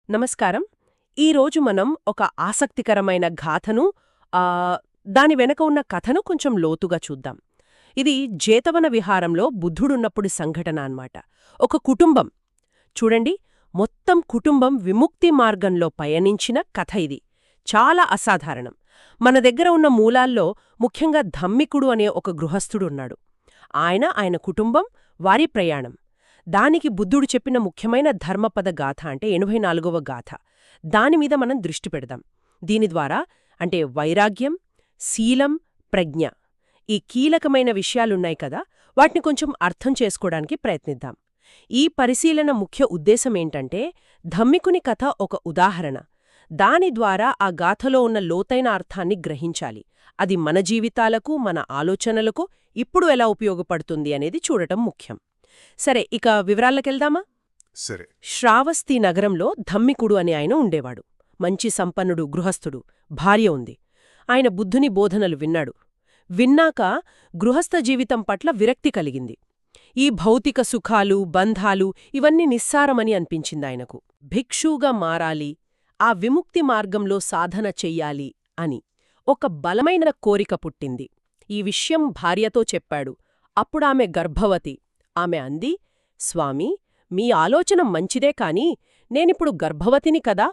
నమస్కారం. ఈరోజు మనం ఒక ఆసక్తికరమైన గాథను దాని వెనక ఉన్న కథను కొంచెం లోతుగా చూద్దాం. ఇది జేతవన విహారంలో బుద్ధుడున్నప్పుడు సంఘటన అన్నమాట. ఒక కుటుంబం చూడండి, మొత్తం కుటుంబం విముక్తి మార్గంలో పయనించిన కథ ఇది. చాలా అసాధారణం. మన దగ్గర ఉన్న మూలాల్లో ముఖ్యంగా ధమ్మికుడు అనే ఒక గృహస్థుడున్నాడు. ఆయన కుటుంబం, వారి ప్రయాణం. దానికి బుద్ధుడు చెప్పిన ముఖ్యమైన ధర్మపద గాథ అంటే 84వ గాథ. దానిమీద మనం దృష్టి పెడదాం. దీని ద్వారా అంటే వైరాగ్యం, శీలం, ప్రజ్ఞ, ఈ కీలకమైన విషయాలున్నాయి కదా, వాటిని కొంచెం అర్థం చేసుకోవడానికి ప్రయత్నిద్దాం. ఈ పరిశీలన ముఖ్య ఉద్దేశమేంటంటే, ధమ్మికుని కథ ఒక ఉదాహరణ. దాని ద్వారా ఆ గాథలో ఉన్న లోతైన అర్థాన్ని గ్రహించాలి. అది మన జీవితాలకు, మన ఆలోచనలకు ఇప్పుడు ఎలా ఉపయోగపడుతుంది అనేది చూడటం ముఖ్యం. సరే, ఇక వివరాలకెళ్దామా? సరే. శ్రావస్తి నగరంలో ధమ్మికుడు అనే ఆయన ఉండేవాడు. మంచి సంపన్నుడు, గృహస్థుడు, భార్య ఉంది. ఆయన బుద్ధుని బోధనలు విన్నాడు. విన్నాక గృహస్థ జీవితం పట్ల విరక్తి కలిగింది. ఈ భౌతిక సుఖాలు, బంధాలు ఇవన్నీ నిస్సారమని అనిపించిందాయనకు. భిక్షువుగా మారాలి, ఆ విముక్తి మార్గంలో సాధన చెయ్యాలి అని ఒక బలమైన కోరిక పుట్టింది. ఈ విషయం భార్యతో చెప్పాడు. అప్పుడామె గర్భవతి. ఆమె అంది, స్వామీ, మీ ఆలోచన మంచిదే కాని నేనిప్పుడు గర్భవతిని కదా,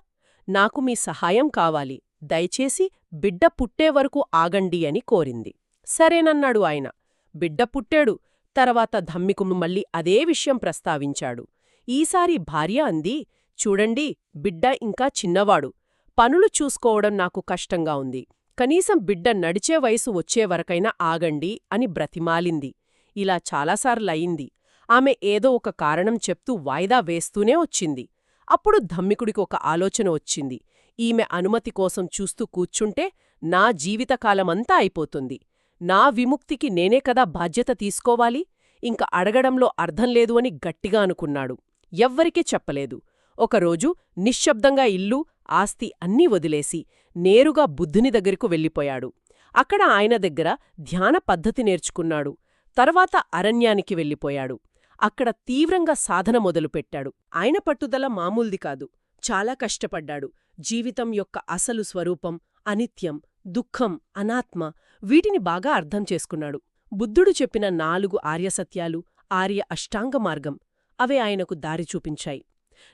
నాకు మీ సహాయం కావాలి, దయచేసి బిడ్డ పుట్టే వరకు ఆగండి అని కోరింది. సరేనన్నాడు ఆయన. బిడ్డ పుట్టాడు. తర్వాత ధమ్మికుడు మళ్ళీ అదే విషయం ప్రస్తావించాడు. ఈసారి భార్య అంది, చూడండి, బిడ్డ ఇంకా చిన్నవాడు, పనులు చూసుకోవడం నాకు కష్టంగా ఉంది, కనీసం బిడ్డ నడిచే వయసు వచ్చేవరకైనా ఆగండి అని బ్రతిమాలింది. ఇలా చాలాసార్లయింది. ఆమె ఏదో ఒక కారణం చెప్తూ వాయిదా వేస్తూనే వచ్చింది. అప్పుడు ధమ్మికుడికి ఒక ఆలోచన వచ్చింది. ఈమె అనుమతి కోసం చూస్తూ కూర్చుంటే నా జీవితకాలమంతా అయిపోతుంది. నా విముక్తికి నేనే కదా బాధ్యత తీసుకోవాలి. ఇంక అడగడంలో అర్థం లేదు అని గట్టిగా అనుకున్నాడు. ఎవ్వరికీ చెప్పలేదు. ఒకరోజు నిశ్శబ్దంగా ఇల్లు, ఆస్తి అన్నీ వదిలేసి నేరుగా బుద్ధుని దగ్గరకు వెళ్ళిపోయాడు. అక్కడ ఆయన దగ్గర ధ్యాన పద్ధతి నేర్చుకున్నాడు. తర్వాత అరణ్యానికి వెళ్ళిపోయాడు. అక్కడ తీవ్రంగా సాధన మొదలుపెట్టాడు. ఆయన పట్టుదల మామూల్ది కాదు. చాలా కష్టపడ్డాడు. జీవితం యొక్క అసలు స్వరూపం, అనిత్యం, దుఃఖం, అనాత్మ, వీటిని బాగా అర్థం చేసుకున్నాడు. బుద్ధుడు చెప్పిన 4 ఆర్యసత్యాలు, ఆర్య అష్టాంగ మార్గం, అవే ఆయనకు దారి చూపించాయి.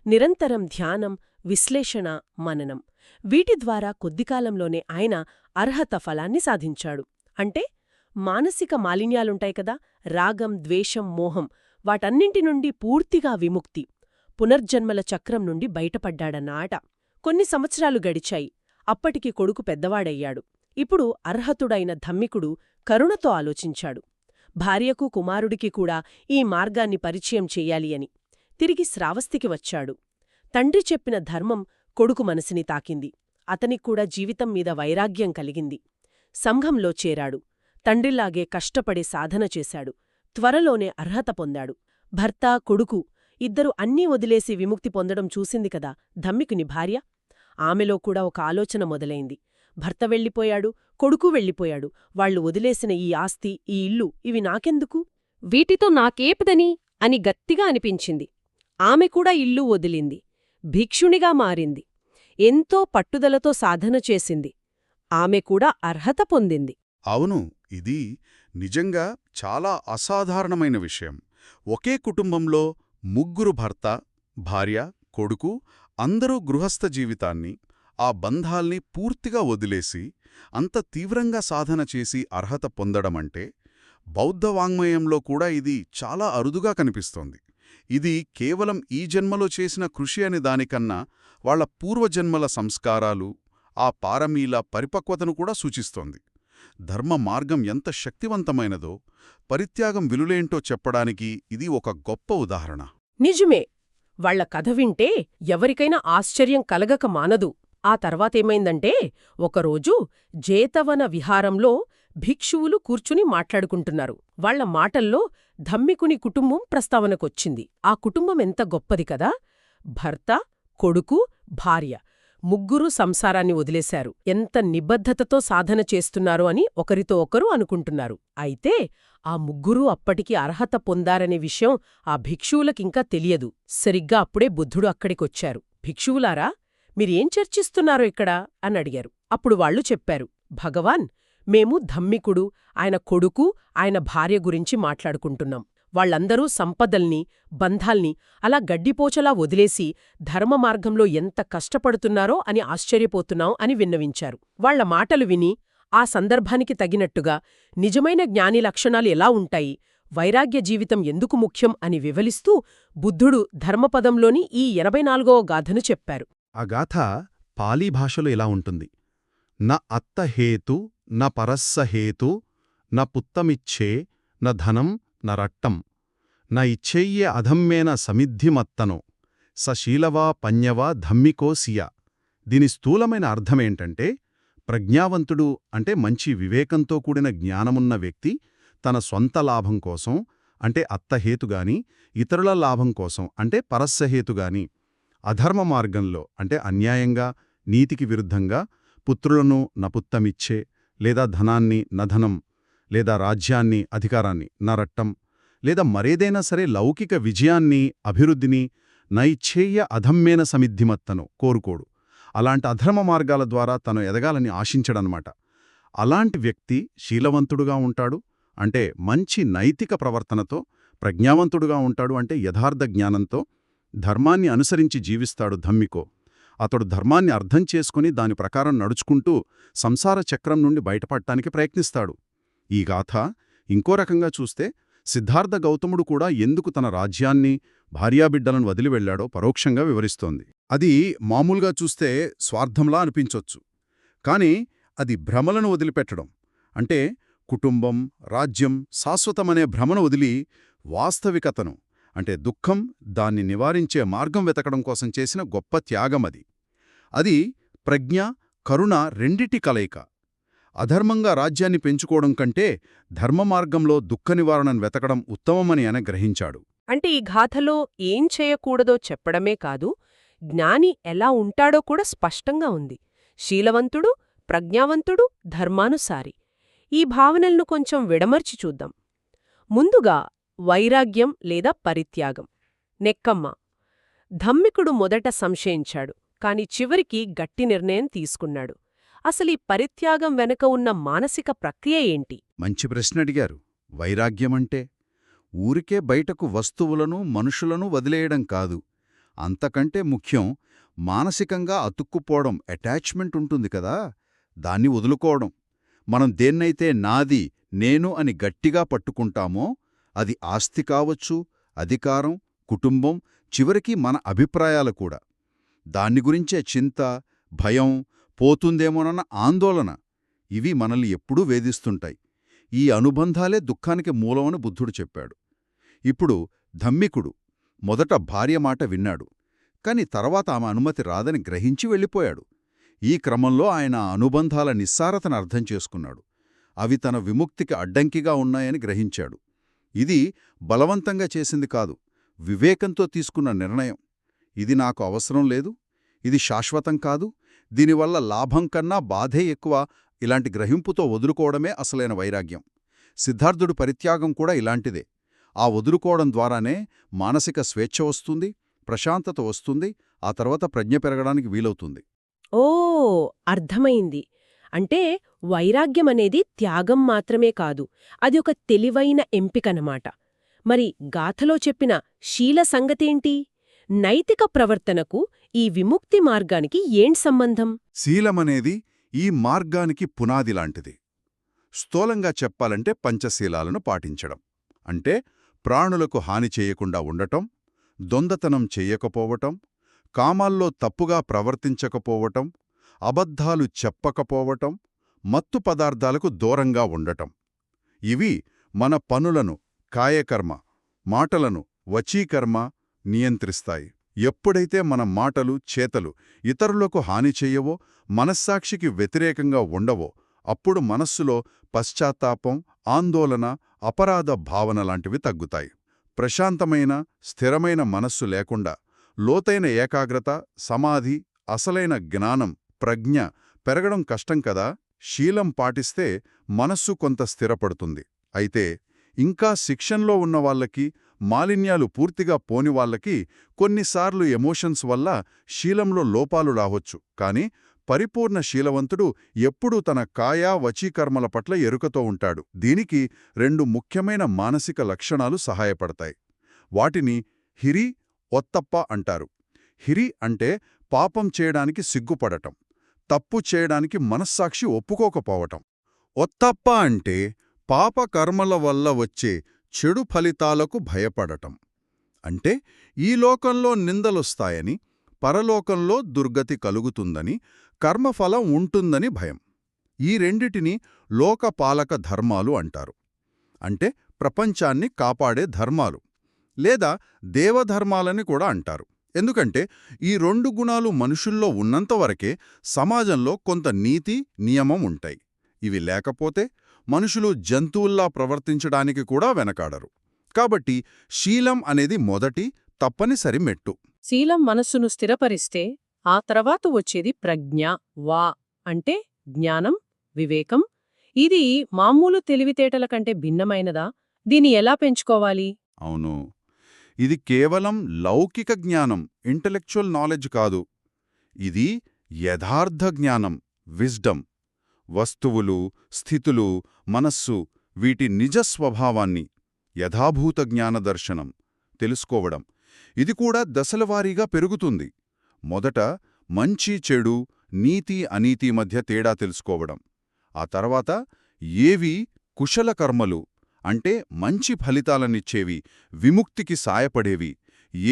నిరంతరం ధ్యానం, విశ్లేషణ, మననం, వీటి ద్వారా కొద్దికాలంలోనే ఆయన అర్హత ఫలాన్ని సాధించాడు. అంటే మానసిక మాలిన్యాలుంటాయి కదా, రాగం, ద్వేషం, మోహం, వాటన్నింటి నుండి పూర్తిగా విముక్తి, పునర్జన్మల చక్రం నుండి బయటపడ్డాడన్నాట. కొన్ని సంవత్సరాలు గడిచాయి. అప్పటికి కొడుకు పెద్దవాడయ్యాడు. ఇప్పుడు అర్హతుడైన ధమ్మికుడు కరుణతో ఆలోచించాడు. భార్యకు, కుమారుడికి కూడా ఈ మార్గాన్ని పరిచయం చెయ్యాలి అని. తిరిగి శ్రావస్తికి వచ్చాడు. తండ్రి చెప్పిన ధర్మం కొడుకు మనసిని తాకింది. అతనిక్కూడా జీవితం మీద వైరాగ్యం కలిగింది. సంఘంలో చేరాడు. తండ్రిలాగే కష్టపడి సాధన చేశాడు. త్వరలోనే అర్హత పొందాడు. భర్త, కొడుకు ఇద్దరు అన్నీ వదిలేసి విముక్తి పొందడం చూసింది కదా ధమ్మికుని భార్య. ఆమెలో కూడా ఒక ఆలోచన మొదలైంది. భర్త వెళ్ళిపోయాడు, కొడుకు వెళ్ళిపోయాడు. వాళ్లు వదిలేసిన ఈ ఆస్తి, ఈ ఇల్లు, ఇవి నాకెందుకు? వీటితో నాకేపదని అని గట్టిగా అనిపించింది. ఆమె కూడా ఇల్లు వదిలింది. భిక్షునిగా మారింది. ఎంతో పట్టుదలతో సాధన చేసింది. ఆమె కూడా అర్హత పొందింది. అవును, ఇది నిజంగా చాలా అసాధారణమైన విషయం. ఒకే కుటుంబంలో ముగ్గురు భర్త, భార్య, కొడుకు అందరూ గృహస్థ జీవితాన్ని, ఆ బంధాల్ని పూర్తిగా వదిలేసి అంత తీవ్రంగా సాధన చేసి అర్హత పొందడమంటే బౌద్ధ వాంగ్మయంలో కూడా ఇది చాలా అరుదుగా కనిపిస్తోంది. ఇది కేవలం ఈ జన్మలో చేసిన కృషి అనే దానికన్నా వాళ్ల పూర్వజన్మల సంస్కారాలు, ఆ పారమీల పరిపక్వతను కూడా సూచిస్తోంది. ధర్మ మార్గం ఎంత శక్తివంతమైనదో, పరిత్యాగం విలులేంటో చెప్పడానికి ఇది ఒక గొప్ప ఉదాహరణ. నిజమే. వాళ్ల కథ వింటే ఎవరికైనా ఆశ్చర్యం కలగక మానదు. ఆ తర్వాతేమైందంటే, ఒకరోజు జేతవన విహారంలో భిక్షువులు కూర్చుని మాట్లాడుకుంటున్నారు. వాళ్ల మాటల్లో ధమ్మికుని కుటుంబం ప్రస్తావనకొచ్చింది. ఆ కుటుంబం ఎంత గొప్పది కదా! భర్త, కొడుకు, భార్య ముగ్గురూ సంసారాన్ని వదిలేశారు. ఎంత నిబద్ధతతో సాధన చేస్తున్నారు అని ఒకరితో ఒకరు అనుకుంటున్నారు. అయితే ఆ ముగ్గురూ అప్పటికి అర్హత పొందారనే విషయం ఆ భిక్షువులకింకా తెలియదు. సరిగ్గా అప్పుడే బుద్ధుడు అక్కడికొచ్చారు. భిక్షువులారా మీరేం చర్చిస్తున్నారో ఇక్కడ అని అడిగారు. అప్పుడు వాళ్ళు చెప్పారు, భగవాన్, మేము ధమ్మికుడు, ఆయన కొడుకు, ఆయన భార్య గురించి మాట్లాడుకుంటున్నాం. వాళ్ళందరూ సంపదల్ని, బంధాల్ని అలా గడ్డిపోచలా వదిలేసి ధర్మ మార్గంలో ఎంత కష్టపడుతున్నారో అని ఆశ్చర్యపోతున్నాం అని విన్నవించారు. వాళ్ల మాటలు విని ఆ సందర్భానికి తగినట్టుగా నిజమైన జ్ఞాని లక్షణాలు ఎలా ఉంటాయి, వైరాగ్య జీవితం ఎందుకు ముఖ్యం అని వివలిస్తూ బుద్ధుడు ధర్మపదంలోని ఈ 84వ గాథను చెప్పారు. ఆ గాథ పాలీ భాషలో ఇలా ఉంటుంది. న అత్తహేతు న పరస్సహేతు న పుత్తమిచ్చే న ధనం న రట్టం న ఇచ్చెయ్యే అధమ్మేన సమిద్ధిమత్తను స శీలవా పన్యవా ధమ్మికో సియ. దీని స్థూలమైన అర్థమేంటంటే, ప్రజ్ఞావంతుడు అంటే మంచి వివేకంతో కూడిన జ్ఞానమున్న వ్యక్తి తన సొంత లాభం కోసం అంటే అత్తహేతుగాని, ఇతరుల లాభం కోసం అంటే పరస్సహేతుగాని, అధర్మ మార్గంలో అంటే అన్యాయంగా, నీతికి విరుద్ధంగా పుత్రులను నపుత్తమిచ్చే లేదా ధనాన్ని నధనం లేదా రాజ్యాన్ని అధికారాన్ని నరట్టం లేదా మరేదైనా సరే లౌకిక విజయాన్ని అభివృద్ధిని నైచ్ఛేయ అధమ్మేన సమిద్ధిమత్తను కోరుకోడు. అలాంటి అధర్మ మార్గాల ద్వారా తను ఎదగాలని ఆశించడనమాట. అలాంటి వ్యక్తి శీలవంతుడుగా ఉంటాడు అంటే మంచి నైతిక ప్రవర్తనతో, ప్రజ్ఞావంతుడుగా ఉంటాడు అంటే యథార్థ జ్ఞానంతో, ధర్మాన్ని అనుసరించి జీవిస్తాడు ధమ్మికో. అతడు ధర్మాన్ని అర్థం చేసుకుని దాని ప్రకారం నడుచుకుంటూ సంసార చక్రం నుండి బయటపడటానికి ప్రయత్నిస్తాడు. ఈ గాథ ఇంకో రకంగా చూస్తే సిద్ధార్థ గౌతముడు కూడా ఎందుకు తన రాజ్యాన్ని, భార్యాబిడ్డలను వదిలి వెళ్లాడో పరోక్షంగా వివరిస్తోంది. అది మామూలుగా చూస్తే స్వార్థంలా అనిపించొచ్చు. కాని అది భ్రమలను వదిలిపెట్టడం అంటే కుటుంబం, రాజ్యం, శాశ్వతమనే భ్రమను వదిలి వాస్తవికతను అంటే దుఃఖం, దాన్ని నివారించే మార్గం వెతకడం కోసం చేసిన గొప్ప త్యాగమది. అది ప్రజ్ఞ, కరుణ రెండిటి కలయిక. అధర్మంగా రాజ్యాన్ని పెంచుకోవడం కంటే ధర్మ మార్గంలో దుఃఖ నివారణను వెతకడం ఉత్తమమని ఆయన గ్రహించాడు. అంటే ఈ గాథలో ఏం చేయకూడదో చెప్పడమే కాదు, జ్ఞాని ఎలా ఉంటాడో కూడా స్పష్టంగా ఉంది. శీలవంతుడు, ప్రజ్ఞావంతుడు, ధర్మానుసారి. ఈ భావనలను కొంచెం విడమర్చి చూద్దాం. ముందుగా వైరాగ్యం లేదా పరిత్యాగం. నెక్కమ్మ. ధమ్మికుడు మొదట సంశయించాడు, కాని చివరికి గట్టి నిర్ణయం తీసుకున్నాడు. అసలీ పరిత్యాగం వెనక ఉన్న మానసిక ప్రక్రియ ఏంటి? మంచి ప్రశ్న అడిగారు. వైరాగ్యమంటే ఊరికే బయటకు వస్తువులను, మనుషులను వదిలేయడం కాదు. అంతకంటే ముఖ్యం మానసికంగా అతుక్కుపోవడం, అటాచ్మెంట్ ఉంటుంది కదా, దాన్ని వదులుకోవడం. మనం దేన్నైతే నాది, నేను అని గట్టిగా పట్టుకుంటామో అది ఆస్తి కావచ్చు, అధికారం, కుటుంబం, చివరికి మన అభిప్రాయాలు కూడా. దాన్ని గురించే చింత, భయం, పోతుందేమోనన్న ఆందోళన ఇవి మనల్ని ఎప్పుడూ వేధిస్తుంటాయి. ఈ అనుబంధాలే దుఃఖానికి మూలమని బుద్ధుడు చెప్పాడు. ఇప్పుడు ధమ్మికుడు మొదట భార్య మాట విన్నాడు, కాని తర్వాత ఆమె అనుమతి రాదని గ్రహించి వెళ్ళిపోయాడు. ఈ క్రమంలో ఆయన అనుబంధాల నిస్సారతను అర్థం చేసుకున్నాడు. అవి తన విముక్తికి అడ్డంకిగా ఉన్నాయని గ్రహించాడు. ఇది బలవంతంగా చేసింది కాదు, వివేకంతో తీసుకున్న నిర్ణయం. ఇది నాకు అవసరం లేదు, ఇది శాశ్వతం కాదు, దీనివల్ల లాభం కన్నా బాధే ఎక్కువ, ఇలాంటి గ్రహింపుతో వదులుకోవడమే అసలైన వైరాగ్యం. సిద్ధార్థుడు పరిత్యాగం కూడా ఇలాంటిదే. ఆ వదులుకోవడం ద్వారానే మానసిక స్వేచ్ఛ వస్తుంది, ప్రశాంతత వస్తుంది, ఆ తర్వాత ప్రజ్ఞ పెరగడానికి వీలవుతుంది. ఓ, అర్థమైంది. అంటే వైరాగ్యమనేది త్యాగం మాత్రమే కాదు, అది ఒక తెలివైన ఎంపికనమాట. మరి గాథలో చెప్పిన శీల సంగతేంటి? నైతిక ప్రవర్తనకు ఈ విముక్తి మార్గానికి ఏం సంబంధం? శీలమనేది ఈ మార్గానికి పునాదిలాంటిది. స్థూలంగా చెప్పాలంటే పంచశీలాలను పాటించడం అంటే ప్రాణులకు హాని చేయకుండా ఉండటం, దొంగతనం చెయ్యకపోవటం, కామాల్లో తప్పుగా ప్రవర్తించకపోవటం, అబద్ధాలు చెప్పకపోవటం, మత్తు పదార్థాలకు దూరంగా ఉండటం. ఇవి మన పనులను, కాయకర్మ, మాటలను, వచీకర్మ నియంత్రిస్తాయి. ఎప్పుడైతే మన మాటలు, చేతలు ఇతరులకు హాని చెయ్యవో, మనస్సాక్షికి వ్యతిరేకంగా ఉండవో, అప్పుడు మనస్సులో పశ్చాత్తాపం, ఆందోళన, అపరాధ భావన లాంటివి తగ్గుతాయి. ప్రశాంతమైన, స్థిరమైన మనస్సు లేకుండా లోతైన ఏకాగ్రత, సమాధి, అసలైన జ్ఞానం, ప్రజ్ఞ పెరగడం కష్టం కదా. శీలం పాటిస్తే మనస్సు కొంత స్థిరపడుతుంది. అయితే ఇంకా శిక్షణలో ఉన్నవాళ్లకి, మాలిన్యాలు పూర్తిగా పోని వాళ్ళకి కొన్నిసార్లు ఎమోషన్స్ వల్ల శీలంలో లోపాలు రావచ్చు, కాని పరిపూర్ణ శీలవంతుడు ఎప్పుడూ తన కాయా వచీకర్మల పట్ల ఎరుకతో ఉంటాడు. దీనికి 2 ముఖ్యమైన మానసిక లక్షణాలు సహాయపడతాయి. వాటిని హిరి, ఒత్తప్ప అంటారు. హిరి అంటే పాపం చేయడానికి సిగ్గుపడటం, తప్పు చేయడానికి మనస్సాక్షి ఒప్పుకోకపోవటం. ఒత్తప్ప అంటే పాపకర్మల వల్ల వచ్చే చెడు ఫలితాలకు భయపడటం. అంటే ఈ లోకంలో నిందలొస్తాయని, పరలోకంలో దుర్గతి కలుగుతుందని, కర్మఫలం ఉంటుందని భయం. ఈ రెండిటిని లోకపాలక ధర్మాలు అంటారు. అంటే ప్రపంచాన్ని కాపాడే ధర్మాలు, లేదా దేవధర్మాలని కూడా అంటారు. ఎందుకంటే ఈ 2 గుణాలు మనుషుల్లో ఉన్నంతవరకే సమాజంలో కొంత నీతి, నియమం ఉంటాయి. ఇవి లేకపోతే మనుషులు జంతువుల్లా ప్రవర్తించడానికి కూడా వెనకాడరు. కాబట్టి శీలం అనేది మొదటి, తప్పనిసరి మెట్టు. శీలం మనస్సును స్థిరపరిస్తే ఆ తర్వాత వచ్చేది ప్రజ్ఞ, వా అంటే జ్ఞానం, వివేకం. ఇది మామూలు తెలివితేటల కంటే భిన్నమైనదా? దీన్ని ఎలా పెంచుకోవాలి? అవును, ఇది కేవలం లౌకిక జ్ఞానం, ఇంటలెక్చువల్ నాలెడ్జ్ కాదు. ఇది యథార్థ జ్ఞానం, విజ్డమ్. వస్తువులు, స్థితులు, మనస్సు, వీటి నిజ స్వభావాన్ని, యథాభూత జ్ఞానదర్శనం తెలుసుకోవడం. ఇది కూడా దశలవారీగా పెరుగుతుంది. మొదట మంచి చెడు, నీతి అనీతి మధ్య తేడా తెలుసుకోవడం. ఆ తర్వాత ఏవి కుశల కర్మలు అంటే మంచి ఫలితాలనిచ్చేవి, విముక్తికి సాయపడేవి,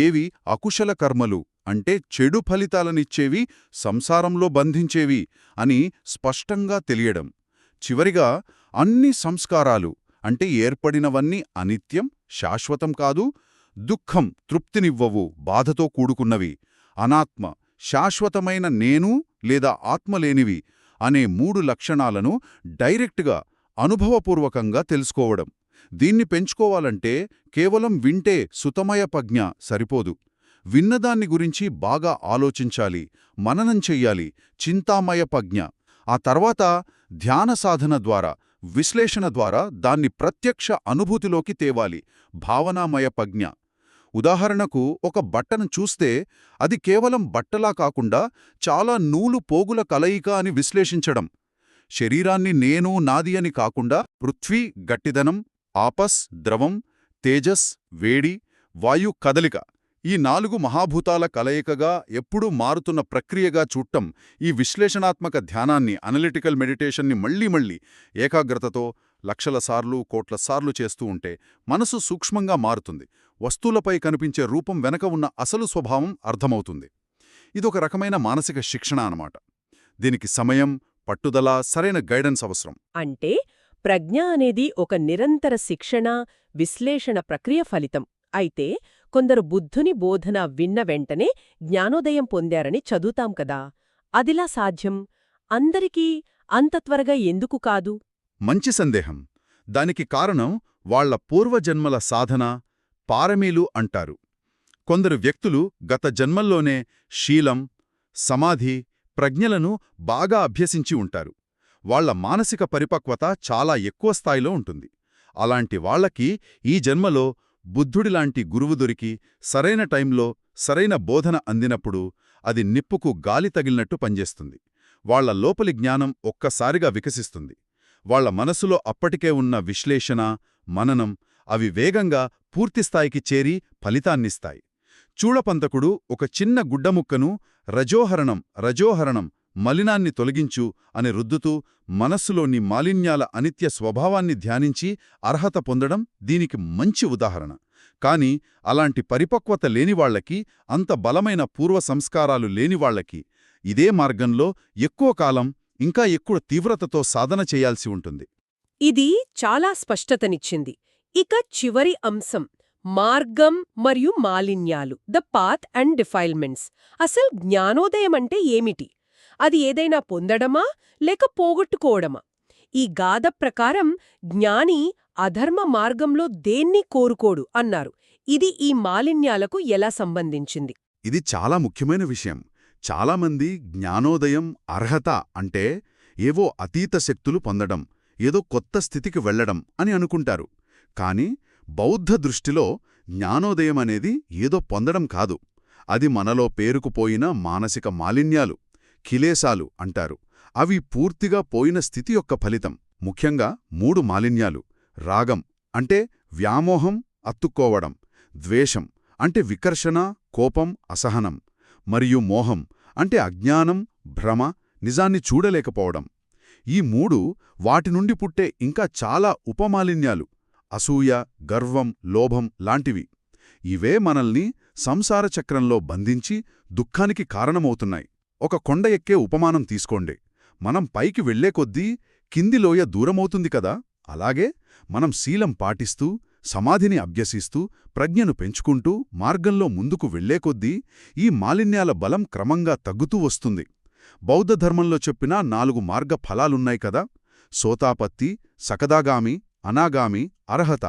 ఏవి అకుశల కర్మలు అంటే చెడు ఫలితాలనిచ్చేవి, సంసారంలో బంధించేవి అని స్పష్టంగా తెలియడం. చివరిగా అన్ని సంస్కారాలు అంటే ఏర్పడినవన్నీ అనిత్యం, శాశ్వతం కాదు, దుఃఖం, తృప్తినివ్వవు, బాధతో కూడుకున్నవి, అనాత్మ, శాశ్వతమైన నేను లేదా ఆత్మలేనివి అనే 3 లక్షణాలను డైరెక్ట్గా, అనుభవపూర్వకంగా తెలుసుకోవడం. దీన్ని పెంచుకోవాలంటే కేవలం వింటే సుతమయ ప్రజ్ఞ సరిపోదు. విన్నదాన్ని గురించి బాగా ఆలోచించాలి, మననం చెయ్యాలి, చింతామయ ప్రజ్ఞ. ఆ తర్వాత ధ్యాన సాధన ద్వారా, విశ్లేషణ ద్వారా దాన్ని ప్రత్యక్ష అనుభూతిలోకి తేవాలి, భావనామయ ప్రజ్ఞ. ఉదాహరణకు ఒక బట్టను చూస్తే అది కేవలం బట్టలా కాకుండా చాలా నూలు పోగుల కలయిక అని విశ్లేషించడం. శరీరాన్ని నేను, నాది అని కాకుండా పృథ్వీ గట్టిదనం, ఆపస్ ద్రవం, తేజస్ వేడి, వాయు కదలిక, ఈ 4 మహాభూతాల కలయికగా ఎప్పుడూ మారుతున్న ప్రక్రియగా చూడటం. ఈ విశ్లేషణాత్మక ధ్యానాన్ని, అనలిటికల్ మెడిటేషన్ని మళ్లీ ఏకాగ్రతతో లక్షల సార్లు, కోట్ల సార్లు చేస్తూ ఉంటే మనసు సూక్ష్మంగా మారుతుంది. వస్తువులపై కనిపించే రూపం వెనక ఉన్న అసలు స్వభావం అర్థమవుతుంది. ఇదొక రకమైన మానసిక శిక్షణ అన్నమాట. దీనికి సమయం, పట్టుదల, సరైన గైడెన్స్ అవసరం. అంటే ప్రజ్ఞ అనేది ఒక నిరంతర శిక్షణ, విశ్లేషణ ప్రక్రియ ఫలితం. అయితే కొందరు బుద్ధుని బోధన విన్న వెంటనే జ్ఞానోదయం పొందారని చదువుతాం కదా, అదిలా సాధ్యం? అందరికీ అంత త్వరగా ఎందుకు కాదు? మంచి సందేహం. దానికి కారణం వాళ్ల పూర్వజన్మల సాధన, పారమీలు అంటారు. కొందరు వ్యక్తులు గత జన్మల్లోనే శీలం, సమాధి, ప్రజ్ఞలను బాగా అభ్యసించి ఉంటారు. వాళ్ల మానసిక పరిపక్వత చాలా ఎక్కువ స్థాయిలో ఉంటుంది. అలాంటి వాళ్లకి ఈ జన్మలో బుద్ధుడిలాంటి గురువు దొరికి సరైన టైంలో సరైన బోధన అందినప్పుడు అది నిప్పుకు గాలి తగిలినట్టు పనిచేస్తుంది. వాళ్ల లోపలి జ్ఞానం ఒక్కసారిగా వికసిస్తుంది. వాళ్ల మనసులో అప్పటికే ఉన్న విశ్లేషణ, మననం అవి వేగంగా పూర్తిస్థాయికి చేరి ఫలితాన్నిస్తాయి. చూళపంతకుడు ఒక చిన్న గుడ్డముక్కను రజోహరణం మలినాన్ని తొలగించు అని రుద్దుతూ మనస్సులోని మాలిన్యాల అనిత్య స్వభావాన్ని ధ్యానించి అర్హత పొందడం దీనికి మంచి ఉదాహరణ. కాని అలాంటి పరిపక్వత లేనివాళ్లకి, అంత బలమైన పూర్వ సంస్కారాలు లేనివాళ్లకి ఇదే మార్గంలో ఎక్కువ కాలం, ఇంకా ఎక్కువ తీవ్రతతో సాధన చేయాల్సి ఉంటుంది. ఇది చాలా స్పష్టతనిచ్చింది. ఇక చివరి అంశం, మార్గం మరియు మాలిన్యాలు, ద పాత్ అండ్ డిఫైల్మెంట్స్. అసలు జ్ఞానోదయమంటే ఏమిటి? అది ఏదైనా పొందడమా లేక పోగొట్టుకోవడమా? ఈ గాథ ప్రకారం జ్ఞాని అధర్మ మార్గంలో దేన్ని కోరుకోడు అన్నారు. ఇది ఈ మాలిన్యాలకు ఎలా సంబంధించింది? ఇది చాలా ముఖ్యమైన విషయం. చాలామంది జ్ఞానోదయం, అర్హత అంటే ఏవో అతీత శక్తులు పొందడం, ఏదో కొత్త స్థితికి వెళ్లడం అని అనుకుంటారు. కాని బౌద్ధ దృష్టిలో జ్ఞానోదయం అనేది ఏదో పొందడం కాదు. అది మనలో పేరుకుపోయిన మానసిక మాలిన్యాలు, కిలేసాలు అంటారు. అవి పూర్తిగా పోయిన స్థితి యొక్క ఫలితం. ముఖ్యంగా 3 మాలిన్యాలు: రాగం అంటే వ్యామోహం, అత్తుక్కోవడం; ద్వేషం అంటే వికర్షణ, కోపం, అసహనం; మరియు మోహం అంటే అజ్ఞానం, భ్రమ, నిజాన్ని చూడలేకపోవడం. ఈ 3 వాటి నుండి పుట్టే ఇంకా చాలా ఉపమాలిన్యాలు: అసూయ, గర్వం, లోభం లాంటివి. ఇవే మనల్ని సంసార చక్రంలో బంధించి దుఃఖానికి కారణమవుతున్నాయి. ఒక కొండ ఎక్కే ఉపమానం తీసుకోండి. మనం పైకి వెళ్లే కొద్దీ కింది లోయ దూరమవుతుంది కదా. అలాగే మనం శీలం పాటిస్తూ, సమాధిని అభ్యసిస్తూ, ప్రజ్ఞను పెంచుకుంటూ మార్గంలో ముందుకు వెళ్లే కొద్దీ ఈ మాలిన్యాల బలం క్రమంగా తగ్గుతూ వస్తుంది. బౌద్ధ ధర్మంలో చెప్పిన 4 మార్గ ఫలాలున్నాయి కదా: సోతాపత్తి, సకదాగామి, అనాగామి, అర్హత.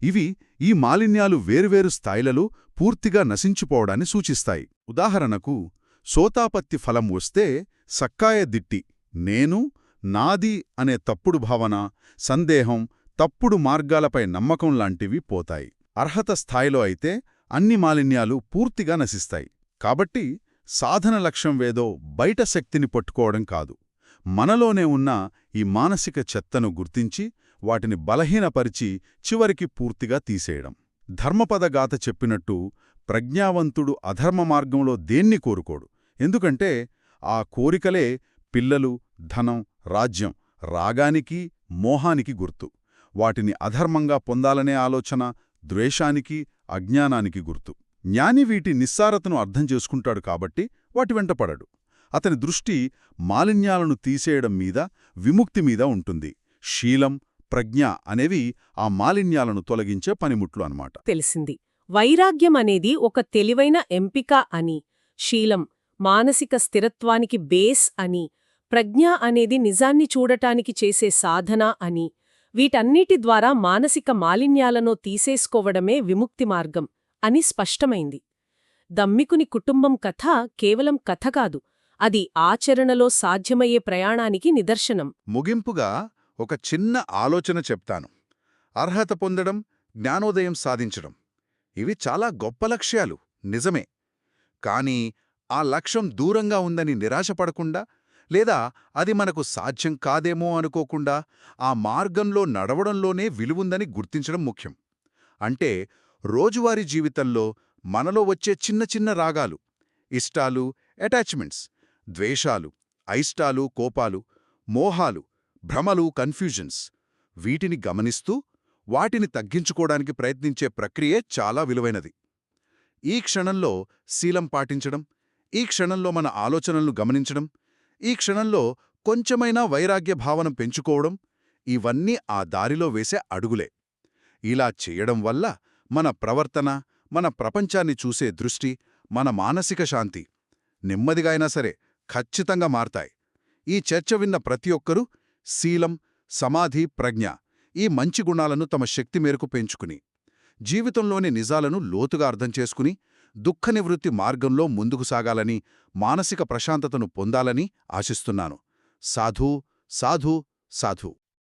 ఇవి ఈ మాలిన్యాలు వేర్వేరు స్థాయిలలో పూర్తిగా నశించిపోవడాన్ని సూచిస్తాయి. ఉదాహరణకు, సోతాపత్తి ఫలం వస్తే సక్కాయ దిట్టి, నేను, నాది అనే తప్పుడు భావన, సందేహం, తప్పుడు మార్గాలపై నమ్మకం లాంటివి పోతాయి. అర్హత స్థాయిలో అయితే అన్ని మాలిన్యాలు పూర్తిగా నశిస్తాయి. కాబట్టి సాధన లక్ష్యం వేదో బయట శక్తిని పట్టుకోవడం కాదు, మనలోనే ఉన్న ఈ మానసిక చెత్తను గుర్తించి వాటిని బలహీనపరిచి చివరికి పూర్తిగా తీసేయడం. ధర్మపదగాథ చెప్పినట్టు ప్రజ్ఞావంతుడు అధర్మ మార్గంలో దేన్ని కోరుకోడు. ఎందుకంటే ఆ కోరికలే పిల్లలు, ధనం, రాజ్యం, రాగానికి, మోహానికి గుర్తు. వాటిని అధర్మంగా పొందాలనే ఆలోచన ద్వేషానికి, అజ్ఞానానికి గుర్తు. జ్ఞాని వీటి నిస్సారతను అర్థం చేసుకుంటాడు కాబట్టి వాటి వెంటపడడు. అతని దృష్టి మాలిన్యాలను తీసేయడం మీద, విముక్తి మీద ఉంటుంది. శీలం, ప్రజ్ఞ అనేవి ఆ మాలిన్యాలను తొలగించే పనిముట్లు అన్నమాట. తెలిసింది. వైరాగ్యం అనేది ఒక తెలివైన ఎంపిక అని, శీలం మానసిక స్థిరత్వానికి బేస్ అని, ప్రజ్ఞ అనేది నిజాన్ని చూడటానికి చేసే సాధన అని, వీటన్నిటి ద్వారా మానసిక మాలిన్యాలను తీసేసుకోవడమే విముక్తి మార్గం అని స్పష్టమైంది. దమ్మికుని కుటుంబం కథ కేవలం కథ కాదు, అది ఆచరణలో సాధ్యమయ్యే ప్రయాణానికి నిదర్శనం. ముగింపుగా ఒక చిన్న ఆలోచన చెప్తాను. అర్హత పొందడం, జ్ఞానోదయం సాధించడం ఇవి చాలా గొప్ప లక్ష్యాలు, నిజమే. కానీ ఆ లక్ష్యం దూరంగా ఉందని నిరాశపడకుండా, లేదా అది మనకు సాధ్యం కాదేమో అనుకోకుండా ఆ మార్గంలో నడవడంలోనే విలువుందని గుర్తించడం ముఖ్యం. అంటే రోజువారీ జీవితంలో మనలో వచ్చే చిన్న చిన్న రాగాలు, ఇష్టాలు, అటాచ్మెంట్స్, ద్వేషాలు, అయిష్టాలు, కోపాలు, మోహాలు, భ్రమలు, కన్ఫ్యూజన్స్, వీటిని గమనిస్తూ వాటిని తగ్గించుకోవడానికి ప్రయత్నించే ప్రక్రియే చాలా విలువైనది. ఈ క్షణంలో శీలం పాటించడం, ఈ క్షణంలో మన ఆలోచనలను గమనించడం, ఈ క్షణంలో కొంచెమైనా వైరాగ్య భావన పెంచుకోవడం, ఇవన్నీ ఆ దారిలో వేసే అడుగులే. ఇలా చేయడం వల్ల మన ప్రవర్తన, మన ప్రపంచాన్ని చూసే దృష్టి, మన మానసిక శాంతి నెమ్మదిగా అయినా సరే ఖచ్చితంగా మారతాయి. ఈ చర్చ విన్న ప్రతి ఒక్కరూ శీలం, సమాధి, ప్రజ్ఞ ఈ మంచి గుణాలను తమ శక్తి మేరకు పెంచుకుని, జీవితంలోని నిజాలను లోతుగా అర్థం చేసుకుని, దుఃఖ నివృత్తి మార్గంలో ముందుకు సాగాలని, మానసిక ప్రశాంతతను పొందాలని ఆశిస్తున్నాను. సాధూ, సాధూ, సాధూ.